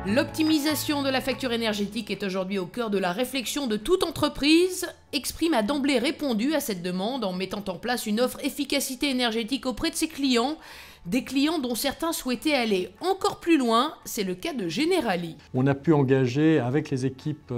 L'optimisation de la facture énergétique est aujourd'hui au cœur de la réflexion de toute entreprise. Exprime a d'emblée répondu à cette demande en mettant en place une offre efficacité énergétique auprès de ses clients. Des clients dont certains souhaitaient aller encore plus loin, c'est le cas de Generali. On a pu engager avec les équipes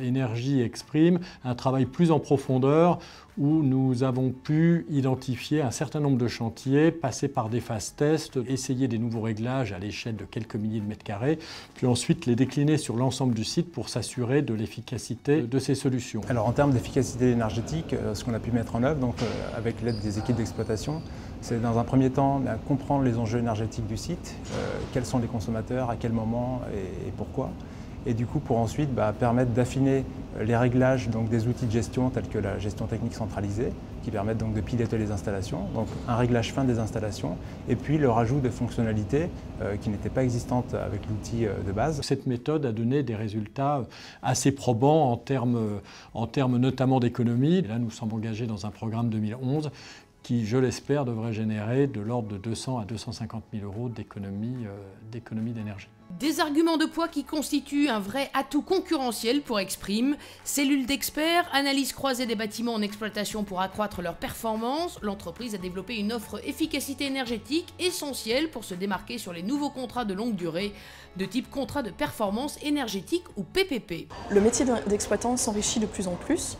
Énergie Exprime un travail plus en profondeur où nous avons pu identifier un certain nombre de chantiers, passer par des phases tests, essayer des nouveaux réglages à l'échelle de quelques milliers de mètres carrés, puis ensuite les décliner sur l'ensemble du site pour s'assurer de l'efficacité de ces solutions. Alors en termes d'efficacité énergétique, ce qu'on a pu mettre en œuvre avec l'aide des équipes d'exploitation, c'est dans un premier temps comprendre les enjeux énergétiques du site, quels sont les consommateurs, à quel moment et pourquoi. Et du coup, pour ensuite permettre d'affiner les réglages des outils de gestion tels que la gestion technique centralisée, qui permettent de piloter les installations, donc un réglage fin des installations, et puis le rajout de fonctionnalités qui n'étaient pas existantes avec l'outil de base. Cette méthode a donné des résultats assez probants en termes notamment d'économie. Là, nous sommes engagés dans un programme 2011 qui, je l'espère, devrait générer de l'ordre de 200 à 250 000 euros d'économie d'énergie. Des arguments de poids qui constituent un vrai atout concurrentiel pour Exprime. Cellule d'experts, analyse croisée des bâtiments en exploitation pour accroître leur performance. L'entreprise a développé une offre efficacité énergétique essentielle pour se démarquer sur les nouveaux contrats de longue durée, de type contrat de performance énergétique ou PPP. Le métier d'exploitant s'enrichit de plus en plus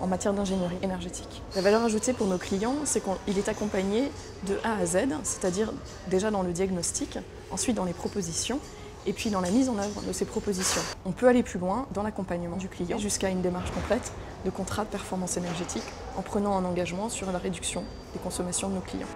en matière d'ingénierie énergétique. La valeur ajoutée pour nos clients, c'est qu'il est accompagné de A à Z, c'est-à-dire déjà dans le diagnostic, ensuite dans les propositions, et puis dans la mise en œuvre de ces propositions. On peut aller plus loin dans l'accompagnement du client jusqu'à une démarche complète de contrat de performance énergétique en prenant un engagement sur la réduction des consommations de nos clients.